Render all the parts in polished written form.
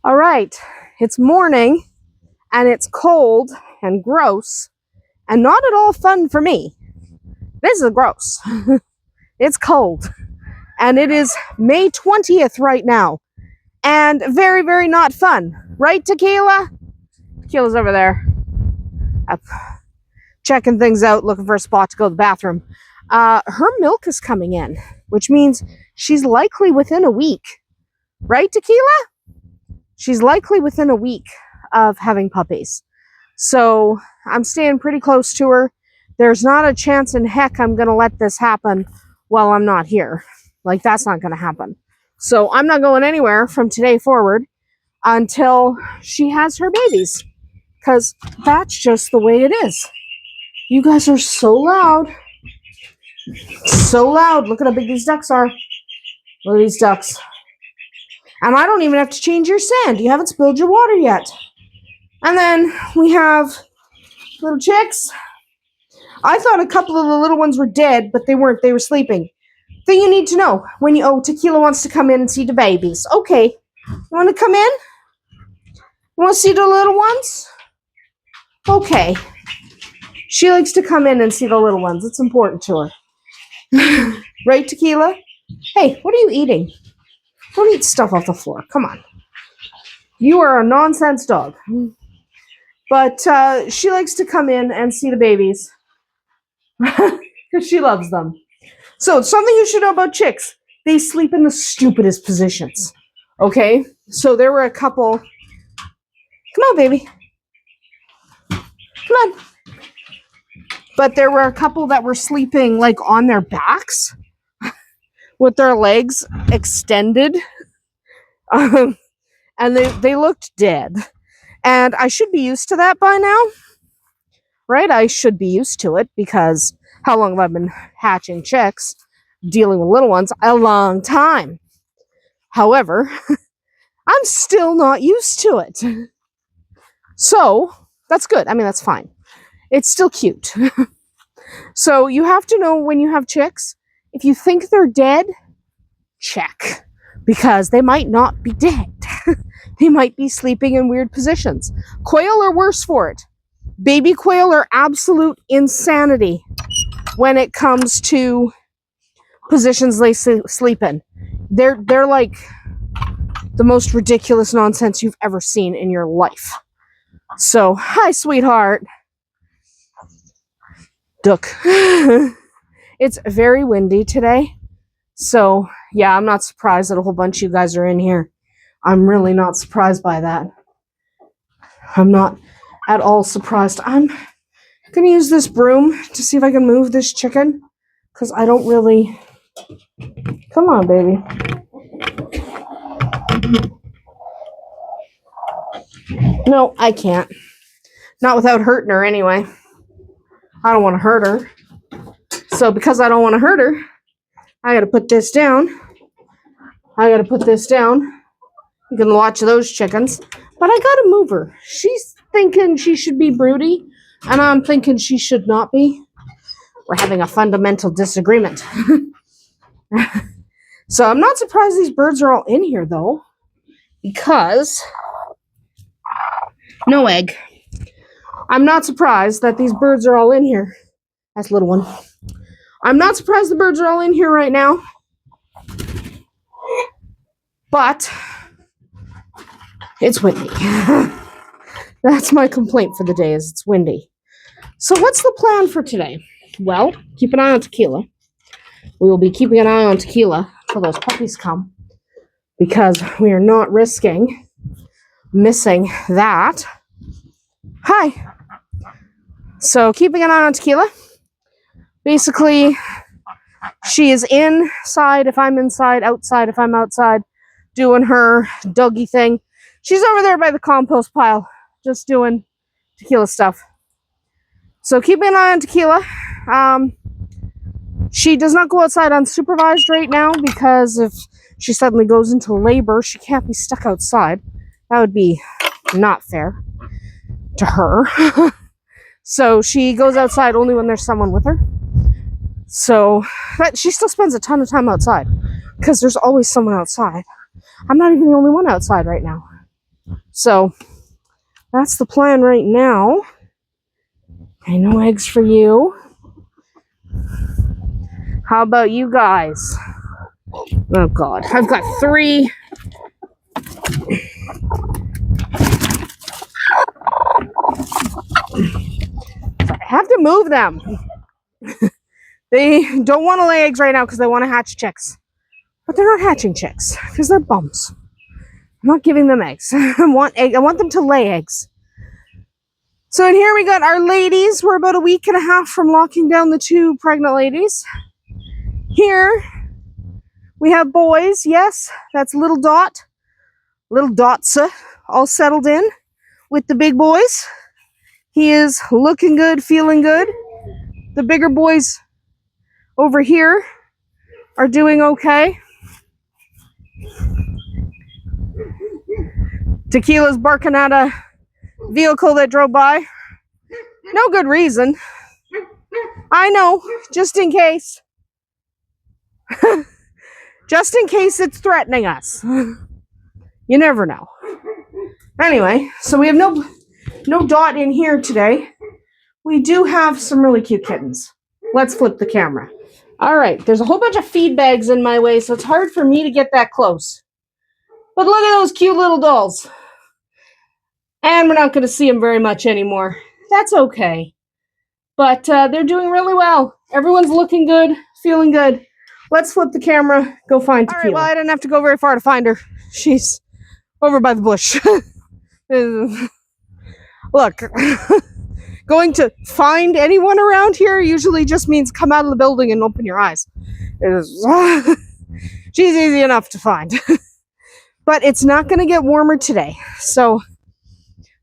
All right, it's morning and it's cold and gross and not at all fun for me. This is gross. It's cold and it is May 20th right now and very, very not fun. Right, Tequila? Tequila's over there. Up, checking things out, looking for a spot to go to the bathroom. Her milk is coming in, which means she's likely within a week. Right, Tequila? She's likely within a week of having puppies. So I'm staying pretty close to her. There's not a chance in heck I'm going to let this happen while I'm not here. Like, that's not going to happen. So I'm not going anywhere from today forward until she has her babies. Because that's just the way it is. You guys are so loud. So loud. Look at how big these ducks are. Look at these ducks. And I don't even have to change your sand. You haven't spilled your water yet. And then we have little chicks. I thought a couple of the little ones were dead, but they weren't. They were sleeping. Thing you need to know when you, Tequila wants to come in and see the babies. Okay. You want to come in? You want to see the little ones? Okay. She likes to come in and see the little ones. It's important to her. Right, Tequila? Hey, what are you eating? Don't eat stuff off the floor. Come on. You are a nonsense dog. But she likes to come in and see the babies because she loves them. So something you should know about chicks. They sleep in the stupidest positions. Okay? So there were a couple. Come on, baby. Come on. But there were a couple that were sleeping like on their backs with their legs extended. And they looked dead. And I should be used to that by now. Right? I should be used to it because how long have I been hatching chicks, dealing with little ones? A long time. However, I'm still not used to it. So, that's good. I mean, that's fine. It's still cute. So, you have to know when you have chicks, if you think they're dead, check. Because they might not be dead. They might be sleeping in weird positions. Quail are worse for it. Baby quail are absolute insanity when it comes to positions they sleep in. They're like the most ridiculous nonsense you've ever seen in your life. So, hi, sweetheart. Duck. It's very windy today. So, yeah, I'm not surprised that a whole bunch of you guys are in here. I'm really not surprised by that. I'm not at all surprised. I'm going to use this broom to see if I can move this chicken. Because I don't really... Come on, baby. No, I can't. Not without hurting her anyway. I don't want to hurt her. So because I don't want to hurt her, I got to put this down. You can watch those chickens. But I got to move her. She's thinking she should be broody. And I'm thinking she should not be. We're having a fundamental disagreement. So I'm not surprised these birds are all in here, though. Because... no egg. I'm not surprised that these birds are all in here. That's a little one. I'm not surprised the birds are all in here right now. But it's windy. That's my complaint for the day, is it's windy. So what's the plan for today? Well, keep an eye on Tequila. We will be keeping an eye on Tequila until those puppies come. Because we are not risking missing that. Hi. So keeping an eye on Tequila. Basically, she is inside if I'm inside, outside if I'm outside, doing her doggy thing. She's over there by the compost pile, just doing Tequila stuff. So keeping an eye on Tequila. She does not go outside unsupervised right now because if she suddenly goes into labor, she can't be stuck outside. That would be not fair to her. So she goes outside only when there's someone with her. So she still spends a ton of time outside because there's always someone outside. I'm not even the only one outside right now. So that's the plan right now. Okay, no eggs for you. How about you guys? Oh God, I've got 3. I have to move them. They don't want to lay eggs right now because they want to hatch chicks. But they're not hatching chicks because they're bums. I'm not giving them eggs. I want them to lay eggs. So in here we got our ladies. We're about a week and a half from locking down the 2 pregnant ladies. Here we have boys. Yes, that's little Dot. Little Dotsa all settled in with the big boys. He is looking good, feeling good. The bigger boys over here are doing okay. Tequila's barking at a vehicle that drove by. No good reason. I know, just in case. Just in case it's threatening us. You never know. Anyway, so we have no Dot in here today. We do have some really cute kittens. Let's flip the camera. All right, there's a whole bunch of feed bags in my way, so it's hard for me to get that close. But look at those cute little dolls. And we're not going to see them very much anymore. That's okay. But they're doing really well. Everyone's looking good, feeling good. Let's flip the camera, go find Tequila. All right, well, I didn't have to go very far to find her. She's over by the bush. Look, going to find anyone around here usually just means come out of the building and open your eyes. She's easy enough to find. But it's not going to get warmer today. So,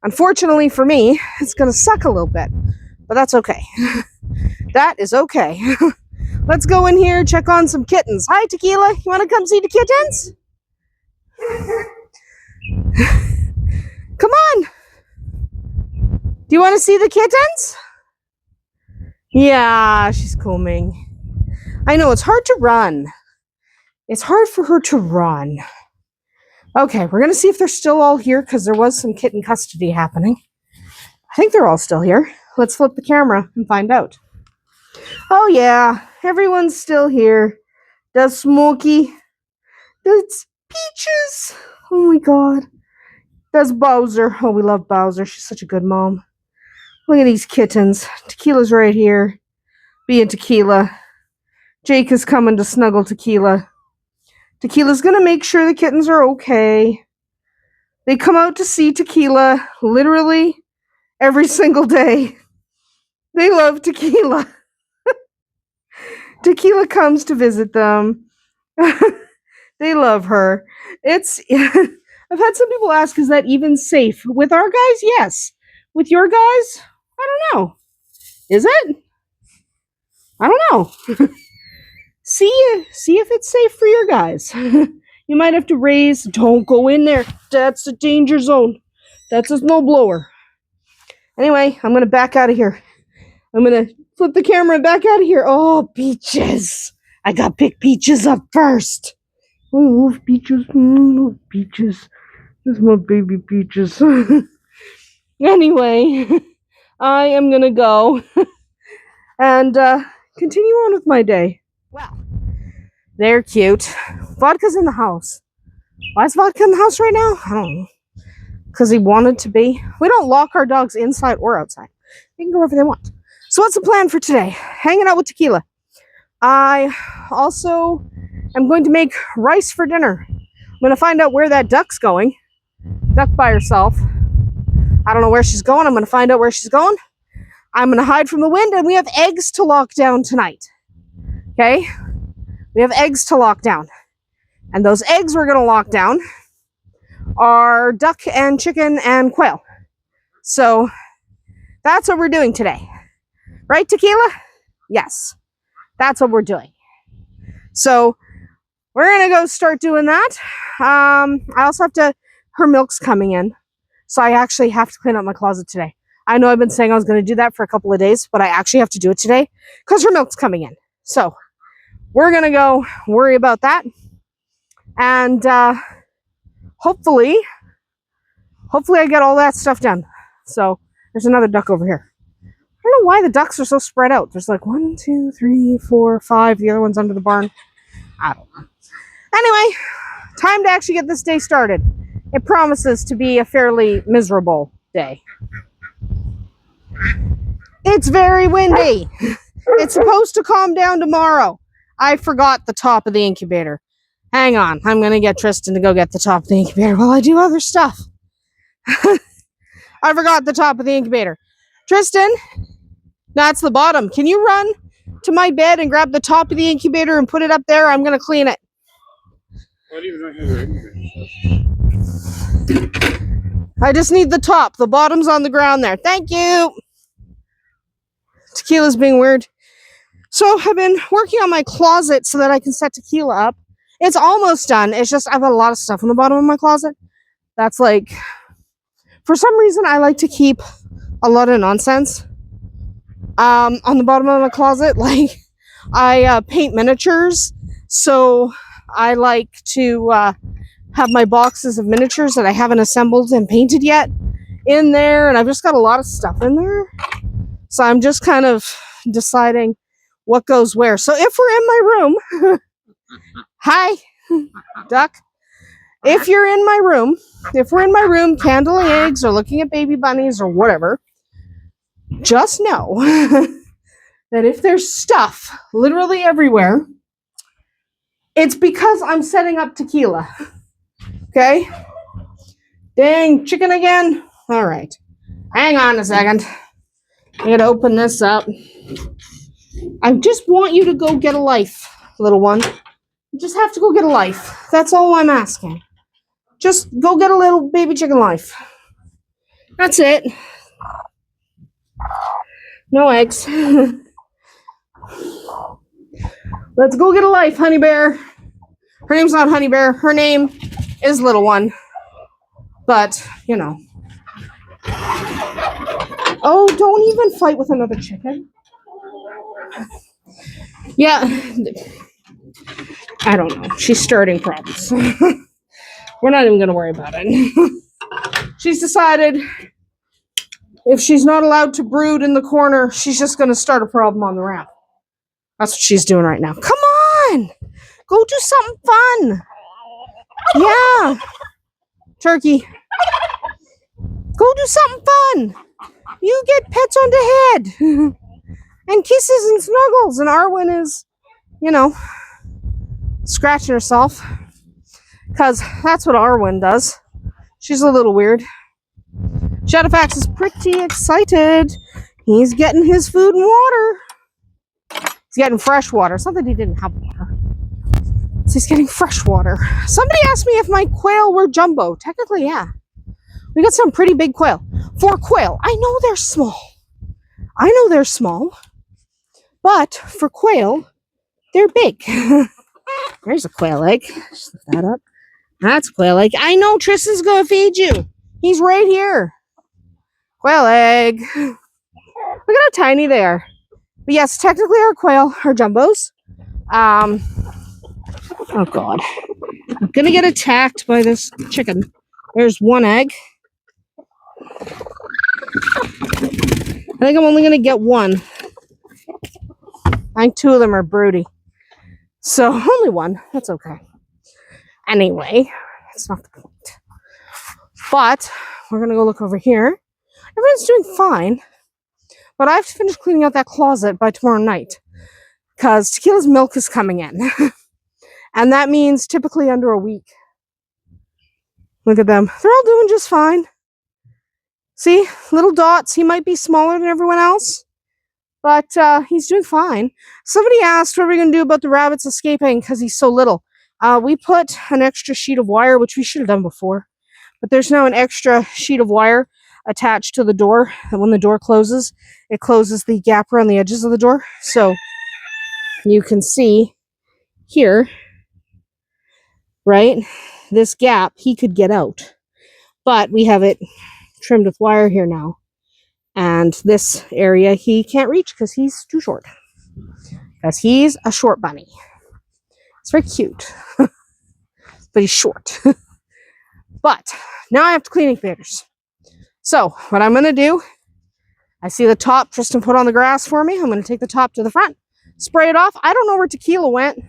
unfortunately for me, it's going to suck a little bit. But that's okay. That is okay. Let's go in here, check on some kittens. Hi, Tequila. You want to come see the kittens? Come on. Do you want to see the kittens? Yeah, she's coming. I know, it's hard to run. It's hard for her to run. Okay, we're going to see if they're still all here because there was some kitten custody happening. I think they're all still here. Let's flip the camera and find out. Oh yeah, everyone's still here. Does Smokey. Does Peaches. Oh my God. Does Bowser. Oh, we love Bowser. She's such a good mom. Look at these kittens. Tequila's right here. Being Tequila. Jake is coming to snuggle Tequila. Tequila's going to make sure the kittens are okay. They come out to see Tequila literally every single day. They love Tequila. Tequila comes to visit them. They love her. It's I've had some people ask, is that even safe? With our guys, yes. With your guys, I don't know. Is it? I don't know. See if it's safe for your guys. You might have to raise. Don't go in there. That's a danger zone. That's a snowblower. Anyway, I'm gonna back out of here. I'm gonna flip the camera and back out of here. Oh, Peaches! I gotta pick Peaches up first. Oh, Peaches, oh, Peaches. This is my baby Peaches. Anyway, I am gonna go and continue on with my day. Well, they're cute. Vodka's in the house. Why is Vodka in the house right now? I don't know. Because he wanted to be. We don't lock our dogs inside or outside. They can go wherever they want. So what's the plan for today? Hanging out with Tequila. I also am going to make rice for dinner. I'm going to find out where that duck's going. Duck by herself. I don't know where she's going. I'm going to find out where she's going. I'm going to hide from the wind, and we have eggs to lock down tonight. Okay? We have eggs to lock down. And those eggs we're going to lock down are duck and chicken and quail. So that's what we're doing today. Right, Tequila? Yes. That's what we're doing. So we're going to go start doing that. I also have to, her milk's coming in. So I actually have to clean up my closet today. I know I've been saying I was going to do that for a couple of days, but I actually have to do it today because her milk's coming in. So we're going to go worry about that. And hopefully hopefully I get all that stuff done. So there's another duck over here. I don't know why the ducks are so spread out. There's like 1, 2, 3, 4, 5. The other one's under the barn. I don't know. Anyway, time to actually get this day started. It promises to be a fairly miserable day. It's very windy. It's supposed to calm down tomorrow. I forgot the top of the incubator. Hang on. I'm going to get Tristan to go get the top of the incubator while I do other stuff. I forgot the top of the incubator. Tristan, that's the bottom. Can you run to my bed and grab the top of the incubator and put it up there? I'm going to clean it. What do you not have your incubator? I just need the top. The bottom's on the ground there. Thank you. Tequila's being weird. So I've been working on my closet so that I can set Tequila up. It's almost done. It's just I've got a lot of stuff in the bottom of my closet. That's like, for some reason, I like to keep a lot of nonsense on the bottom of my closet. Like, I paint miniatures, so I like to have my boxes of miniatures that I haven't assembled and painted yet in there, and I've just got a lot of stuff in there. So I'm just kind of deciding what goes where. So if we're in my room, hi, duck. If you're in my room, if we're in my room candling eggs or looking at baby bunnies or whatever, just know that if there's stuff literally everywhere, it's because I'm setting up Tequila. Okay? Dang, chicken again? All right. Hang on a second. I'm going to open this up. I just want you to go get a life, little one. You just have to go get a life. That's all I'm asking. Just go get a little baby chicken life. That's it. No eggs. Let's go get a life, Honey Bear. Her name's not Honey Bear. Her name is Little One. But, you know. Oh, don't even fight with another chicken. Yeah. I don't know. She's starting problems. We're not even going to worry about it. She's decided if she's not allowed to brood in the corner, she's just going to start a problem on the ramp. That's what she's doing right now. Come on! Go do something fun! Yeah! Turkey. Go do something fun! You get pets on the head! And kisses and snuggles. And Arwen is, you know, scratching herself. Because that's what Arwen does. She's a little weird. Shadowfax is pretty excited. He's getting his food and water. He's getting fresh water. It's not that he didn't have water. So he's getting fresh water. Somebody asked me if my quail were jumbo. Technically, yeah. We got some pretty big quail. For quail, I know they're small. I know they're small. But for quail, they're big. There's a quail egg. Just lift that up. That's a quail egg. I know Tristan's going to feed you. He's right here. Quail egg. Look at how tiny they are. But yes, technically our quail are jumbos. Oh God. I'm going to get attacked by this chicken. There's one egg. I think I'm only going to get one. I think two of them are broody. So only one. That's okay. Anyway, that's not the point. But we're going to go look over here. Everyone's doing fine. But I have to finish cleaning out that closet by tomorrow night. Because Tequila's milk is coming in. And that means typically under a week. Look at them. They're all doing just fine. See? Little dots. He might be smaller than everyone else. But he's doing fine. Somebody asked what are we going to do about the rabbits escaping because he's so little. We put an extra sheet of wire, which we should have done before. But there's now an extra sheet of wire attached to the door. And when the door closes, it closes the gap around the edges of the door. So you can see here, right? This gap, he could get out. But we have it trimmed with wire here now. And this area he can't reach because he's too short. Because he's a short bunny. It's very cute. But he's short. But now I have to clean incubators. So what I'm going to do, I see the top Tristan put on the grass for me. I'm going to take the top to the front, spray it off. I don't know where Tequila went.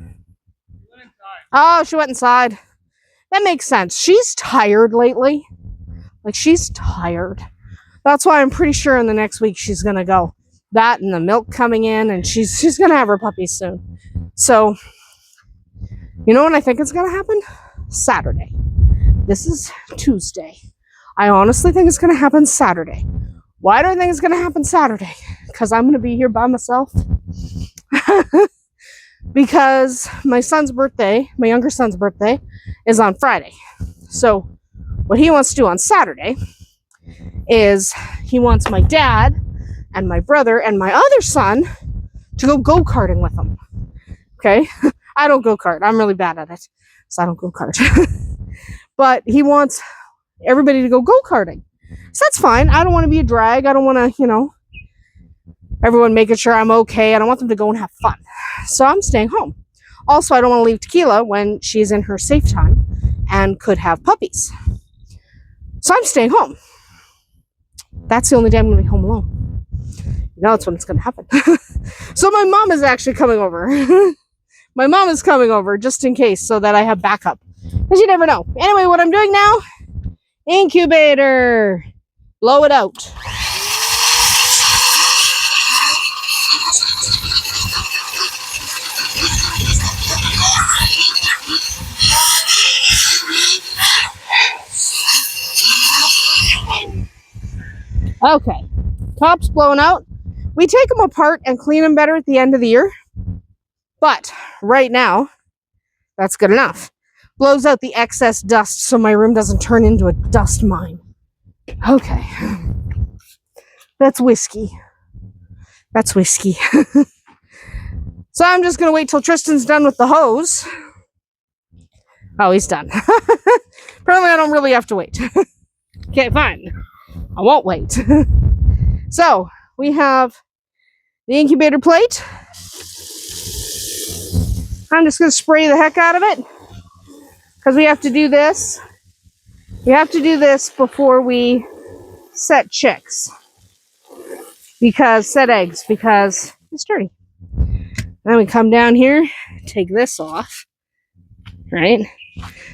Oh, she went inside. That makes sense. She's tired lately. Like, she's tired. That's why I'm pretty sure in the next week she's going to go. That and the milk coming in, and she's going to have her puppies soon. So, you know when I think it's going to happen? Saturday. This is Tuesday. I honestly think it's going to happen Saturday. Why do I think it's going to happen Saturday? Because I'm going to be here by myself. Because my son's birthday, my younger son's birthday, is on Friday. So what he wants to do on Saturday is he wants my dad and my brother and my other son to go go-karting with him. Okay? I don't go-kart. I'm really bad at it. So I don't go-kart. But he wants everybody to go go-karting. So that's fine. I don't want to be a drag. I don't want to, everyone making sure I'm okay. I don't want them to go and have fun. So I'm staying home. Also, I don't want to leave Tequila when she's in her safe time and could have puppies. So I'm staying home. That's the only day I'm going to be home alone. That's when it's going to happen. So my mom is actually coming over. My mom is coming over just in case so that I have backup. Because you never know. Anyway, what I'm doing now, incubator. Blow it out. Okay, top's blown out. We take them apart and clean them better at the end of the year. But right now, that's good enough. Blows out the excess dust so my room doesn't turn into a dust mine. Okay. That's whiskey. That's whiskey. So I'm just going to wait till Tristan's done with the hose. Oh, he's done. Apparently I don't really have to wait. Okay, fine. I won't wait. So we have the incubator plate. I'm just going to spray the heck out of it because we have to do this. We have to do this before we set chicks. Set eggs because it's dirty. Then we come down here, take this off, right?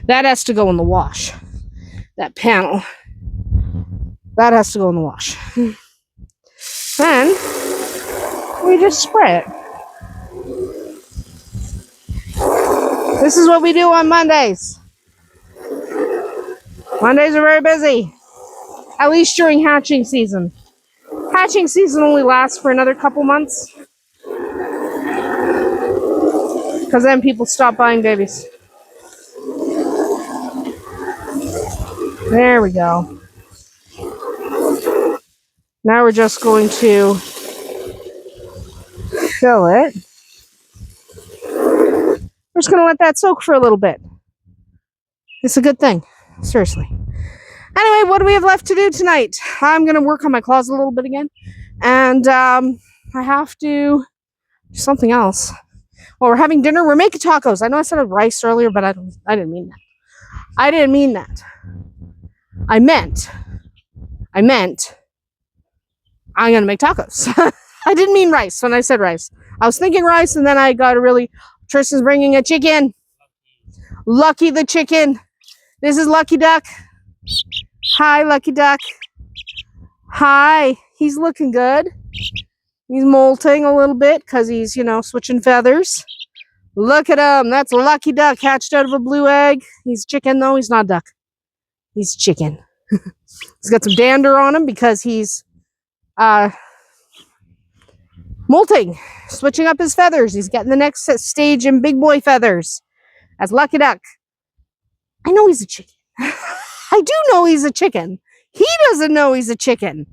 That has to go in the wash. That panel. That has to go in the wash. Then we just spray it. This is what we do on Mondays. Mondays are very busy. At least during hatching season. Hatching season only lasts for another couple months. Because then people stop buying babies. There we go. Now we're just going to fill it. We're just going to let that soak for a little bit. It's a good thing. Seriously. Anyway, what do we have left to do tonight? I'm going to work on my closet a little bit again. And I have to do something else. Well, we're having dinner. We're making tacos. I know I said rice earlier, but I didn't mean that. I didn't mean that. I meant I'm going to make tacos. I didn't mean rice when I said rice. I was thinking rice, and then I got Tristan's bringing a chicken. Lucky the chicken. This is Lucky Duck. Hi, Lucky Duck. Hi. He's looking good. He's molting a little bit because he's, switching feathers. Look at him. That's Lucky Duck hatched out of a blue egg. He's chicken, though. He's not duck. He's chicken. He's got some dander on him because he's molting, switching up his feathers. He's getting the next stage in big boy feathers. That's Lucky Duck. I know he's a chicken. I do know he's a chicken. He doesn't know he's a chicken.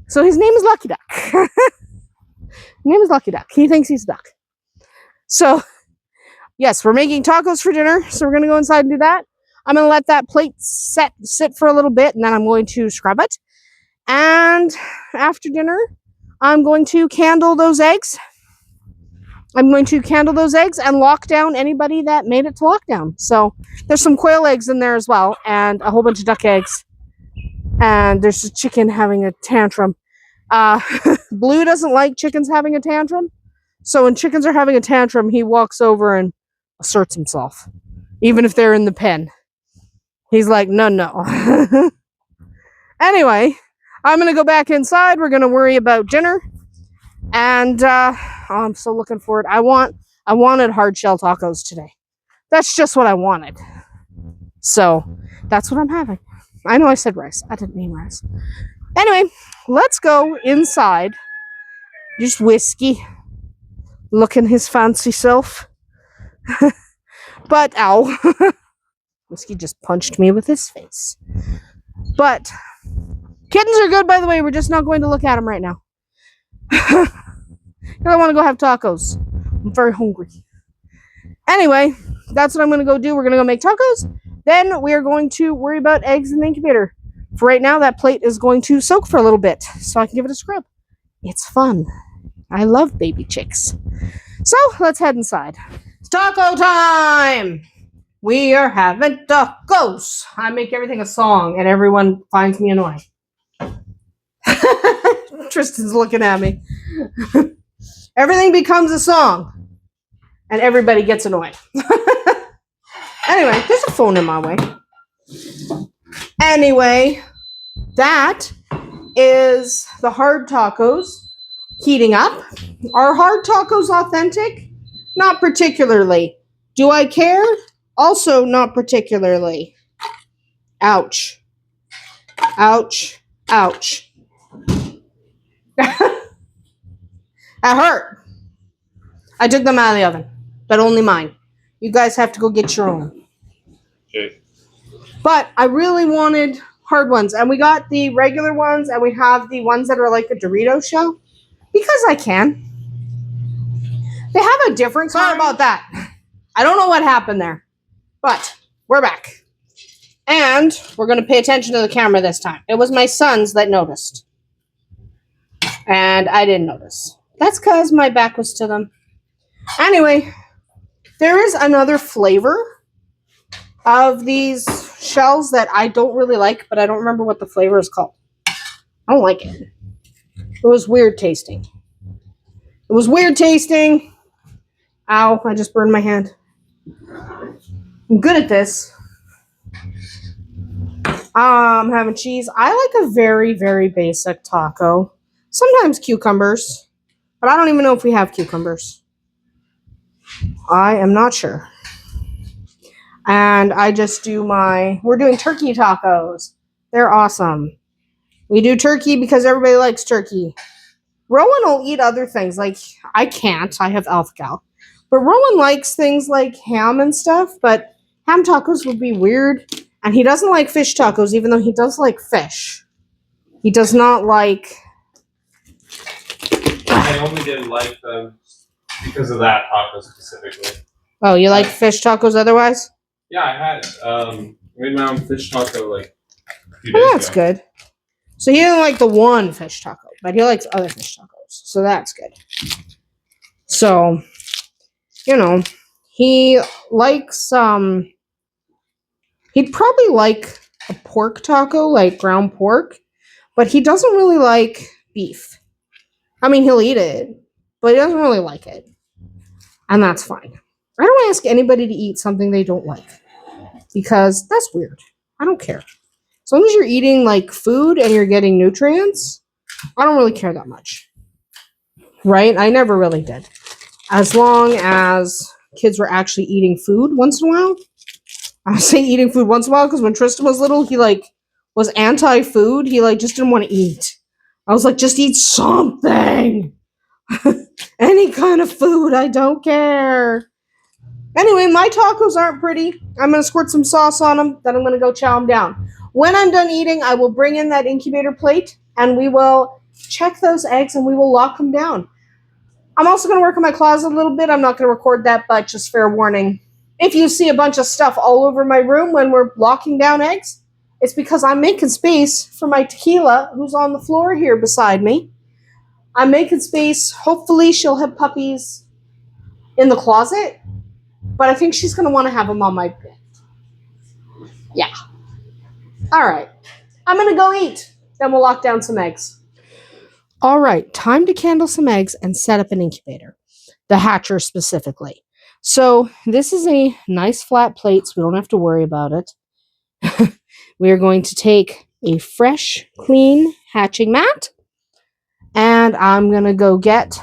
So his name is Lucky Duck. His name is Lucky Duck. He thinks he's a duck. So, yes, we're making tacos for dinner. So we're going to go inside and do that. I'm going to let that plate sit for a little bit, and then I'm going to scrub it. And after dinner, I'm going to candle those eggs I'm going to candle those eggs and lock down anybody that made it to lockdown. So there's some quail eggs in there as well, and a whole bunch of duck eggs. And there's a chicken having a tantrum. Blue doesn't like chickens having a tantrum. So when chickens are having a tantrum, he walks over and asserts himself, even if they're in the pen. He's like, no. Anyway, I'm going to go back inside. We're going to worry about dinner. And I'm so looking forward. I wanted hard shell tacos today. That's just what I wanted. So that's what I'm having. I know I said rice. I didn't mean rice. Anyway, let's go inside. Just Whiskey. Looking his fancy self. But, ow. Whiskey just punched me with his face. But, kittens are good, by the way. We're just not going to look at them right now. I want to go have tacos. I'm very hungry. Anyway, that's what I'm going to go do. We're going to go make tacos. Then we are going to worry about eggs in the incubator. For right now, that plate is going to soak for a little bit so I can give it a scrub. It's fun. I love baby chicks. So let's head inside. It's taco time! We are having tacos. I make everything a song and everyone finds me annoying. Tristan's looking at me. Everything becomes a song and everybody gets annoyed. Anyway, there's a phone in my way. Anyway, that is the hard tacos heating up. Are hard tacos authentic? Not particularly. Do I care? Also not particularly. Ouch. Ouch. Ouch. That hurt. I took them out of the oven, but only mine. You guys have to go get your own. Okay. But I really wanted hard ones, and we got the regular ones, and we have the ones that are like a Dorito shell, because I can. They have a different kind. Sorry about that. I don't know what happened there, but we're back. And we're going to pay attention to the camera this time. It was my sons that noticed. And I didn't notice. That's because my back was to them. Anyway, there is another flavor of these shells that I don't really like, but I don't remember what the flavor is called. I don't like it. It was weird tasting. It was weird tasting. Ow, I just burned my hand. I'm good at this. I'm having cheese. I like a very, very basic taco. Sometimes cucumbers, but I don't even know if we have cucumbers. I am not sure. And I just do we're doing turkey tacos. They're awesome. We do turkey because everybody likes turkey. Rowan will eat other things. Like, I can't. I have alpha gal. But Rowan likes things like ham and stuff, but ham tacos would be weird. And he doesn't like fish tacos, even though he does like fish. He does not like... I only didn't like them because of that taco specifically. Oh, you like fish tacos otherwise? Yeah, I had made my own fish taco like a few days Well, that's good. So he doesn't like the one fish taco, but he likes other fish tacos. So that's good. So, you know, he likes, he'd probably like a pork taco, like ground pork, but he doesn't really like beef. I mean, he'll eat it, but he doesn't really like it. And that's fine. I don't ask anybody to eat something they don't like, because that's weird. I don't care. As long as you're eating like food and you're getting nutrients, I don't really care that much. Right? I never really did. As long as kids were actually eating food once in a while. I say eating food once in a while because when Tristan was little, he like was anti-food. He like just didn't want to eat. I was like, just eat something. Any kind of food. I don't care. Anyway, my tacos aren't pretty. I'm going to squirt some sauce on them. Then I'm going to go chow them down. When I'm done eating, I will bring in that incubator plate and we will check those eggs and we will lock them down. I'm also going to work on my closet a little bit. I'm not going to record that, but just fair warning. If you see a bunch of stuff all over my room when we're locking down eggs, it's because I'm making space for my Tequila, who's on the floor here beside me. I'm making space. Hopefully she'll have puppies in the closet, but I think she's going to want to have them on my bed. Yeah. All right. I'm going to go eat. Then we'll lock down some eggs. All right. Time to candle some eggs and set up an incubator. The hatcher specifically. So this is a nice flat plate, so we don't have to worry about it. We are going to take a fresh, clean hatching mat, and I'm going to go get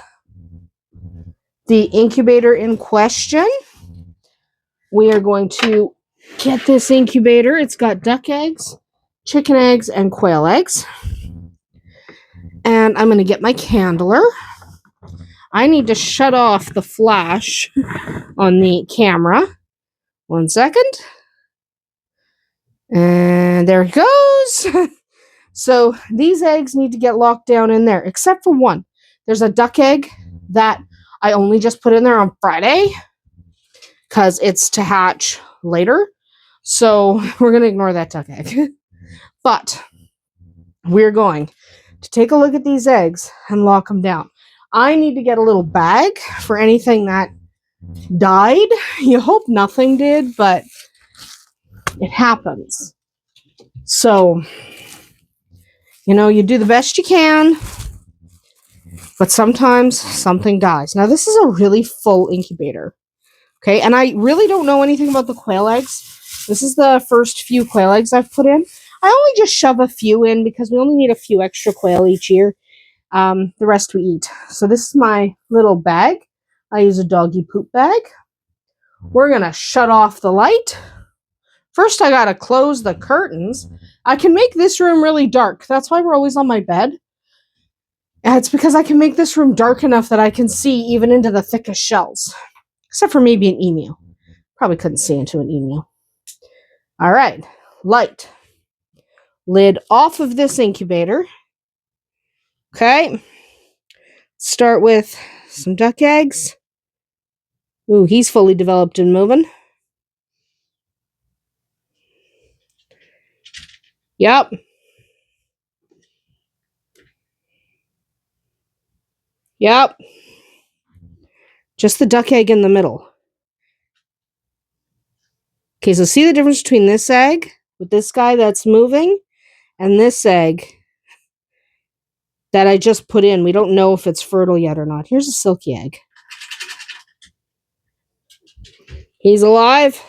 the incubator in question. We are going to get this incubator. It's got duck eggs, chicken eggs, and quail eggs. And I'm going to get my candler. I need to shut off the flash on the camera. 1 second. And there it goes. So these eggs need to get locked down in there, except for one. There's a duck egg that I only just put in there on Friday because it's to hatch later. So we're going to ignore that duck egg. But we're going to take a look at these eggs and lock them down. I need to get a little bag for anything that died. You hope nothing did, but it happens. So, you do the best you can, but sometimes something dies. Now, this is a really full incubator, okay? And I really don't know anything about the quail eggs. This is the first few quail eggs I've put in. I only just shove a few in because we only need a few extra quail each year. The rest we eat. So this is my little bag. I use a doggy poop bag. We're going to shut off the light. First, I got to close the curtains. I can make this room really dark. That's why we're always on my bed. It's because I can make this room dark enough that I can see even into the thickest shells. Except for maybe an emu. Probably couldn't see into an emu. All right. Light. Lid off of this incubator. Okay. Start with some duck eggs. Ooh, he's fully developed and moving. Yep. Yep. Just the duck egg in the middle. Okay, so see the difference between this egg with this guy that's moving and this egg that I just put in. We don't know if it's fertile yet or not. Here's a silky egg. He's alive.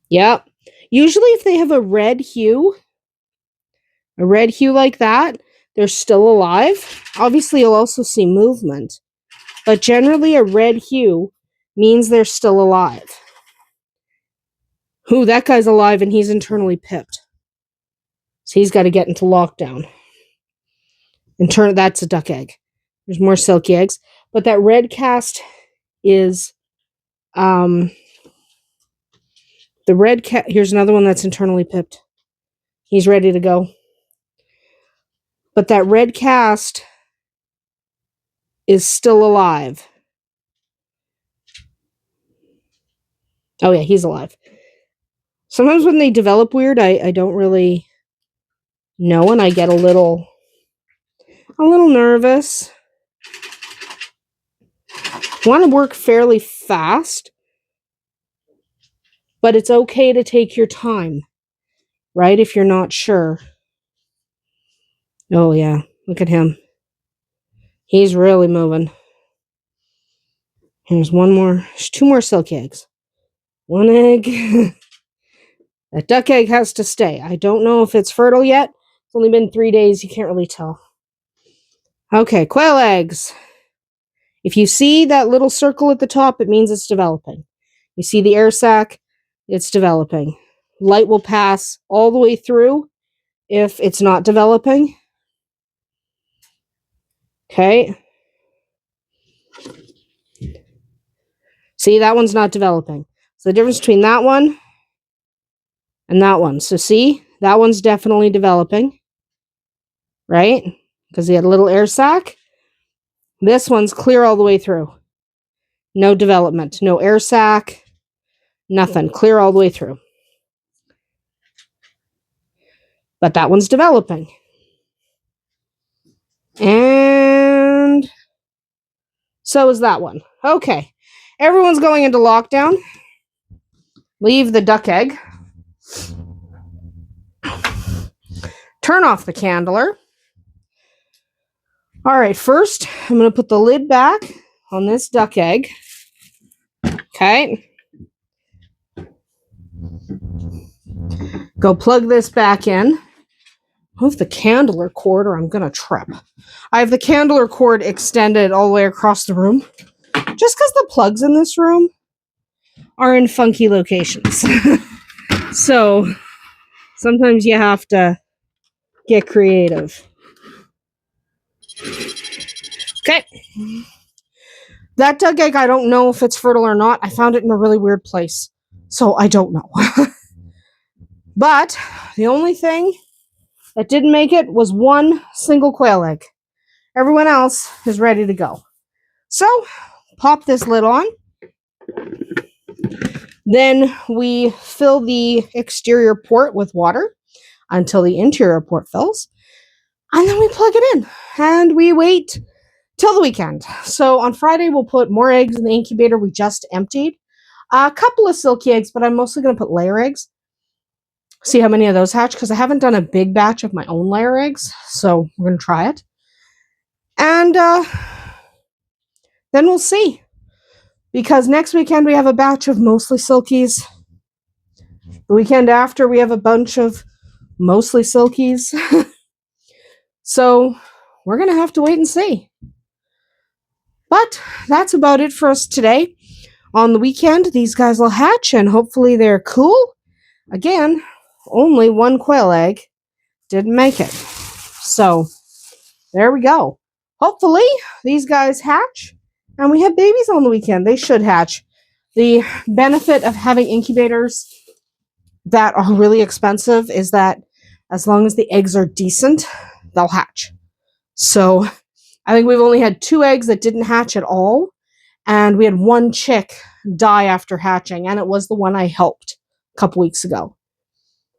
Yep. Usually if they have a red hue like that, they're still alive. Obviously, you'll also see movement. But generally, a red hue means they're still alive. Ooh, that guy's alive and he's internally pipped. So he's got to get into lockdown. That's a duck egg. There's more silky eggs. But that red cast is... here's another one that's internally pipped. He's ready to go. But that red cast is still alive. Oh yeah, he's alive. Sometimes when they develop weird, I don't really know, and I get a little nervous. I want to work fairly fast, but it's okay to take your time, right? If you're not sure. Oh yeah, look at him. He's really moving. Here's one more. There's 2 more silky eggs. 1 egg. That duck egg has to stay. I don't know if it's fertile yet. It's only been 3 days. You can't really tell. Okay, quail eggs. If you see that little circle at the top, it means it's developing. You see the air sac, it's developing. Light will pass all the way through if it's not developing. Okay. See, that one's not developing. So the difference between that one and that one. So see, that one's definitely developing, right? Because he had a little air sac. This one's clear all the way through. No development, no air sac, nothing. Clear all the way through. But that one's developing. And So is that one. Okay. Everyone's going into lockdown. Leave the duck egg. Turn off the candler. All right, first, I'm going to put the lid back on this duck egg. Okay. Go plug this back in. Move the candler cord or I'm going to trip. I have the candler cord extended all the way across the room. Just because the plugs in this room are in funky locations. So, sometimes you have to get creative. Okay. That duck egg, I don't know if it's fertile or not. I found it in a really weird place. So I don't know. But the only thing that didn't make it was one single quail egg. Everyone else is ready to go. So, pop this lid on. Then we fill the exterior port with water until the interior port fills. And then we plug it in. And we wait till the weekend. So on Friday, we'll put more eggs in the incubator we just emptied. A couple of silky eggs, but I'm mostly going to put layer eggs. See how many of those hatch, because I haven't done a big batch of my own layer eggs. So we're going to try it. And then we'll see. Because next weekend we have a batch of mostly silkies. The weekend after we have a bunch of mostly silkies. So we're going to have to wait and see. But that's about it for us today. On the weekend, these guys will hatch and hopefully they're cool. Again, only one quail egg didn't make it. So there we go. Hopefully these guys hatch and we have babies on the weekend. They should hatch. The benefit of having incubators that are really expensive is that as long as the eggs are decent, they'll hatch. So I think we've only had 2 eggs that didn't hatch at all. And we had 1 chick die after hatching. And it was the one I helped a couple weeks ago.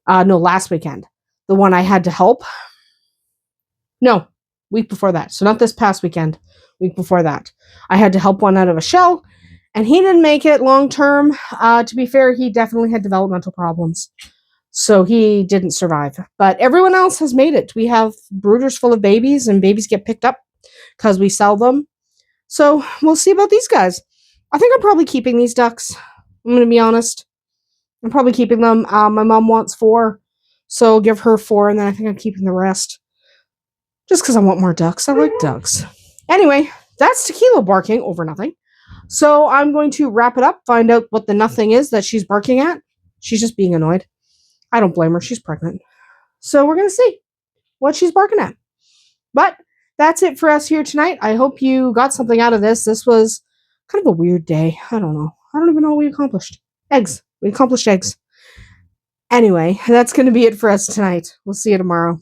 No, last weekend. The one I had to help. No, week before that. So not this past weekend. Week before that. I had to help one out of a shell. And he didn't make it long term. To be fair, he definitely had developmental problems. So he didn't survive. But everyone else has made it. We have brooders full of babies. And babies get picked up because we sell them. So we'll see about these guys. I think I'm probably keeping these ducks. I'm going to be honest. I'm probably keeping them. My mom wants 4. So I'll give her 4. And then I think I'm keeping the rest. Just because I want more ducks. I like ducks. Anyway, that's Tequila barking over nothing. So I'm going to wrap it up. Find out what the nothing is that she's barking at. She's just being annoyed. I don't blame her. She's pregnant. So we're going to see what she's barking at. But that's it for us here tonight. I hope you got something out of this. This was kind of a weird day. I don't know. I don't even know what we accomplished. Eggs. We accomplished eggs. Anyway, that's going to be it for us tonight. We'll see you tomorrow.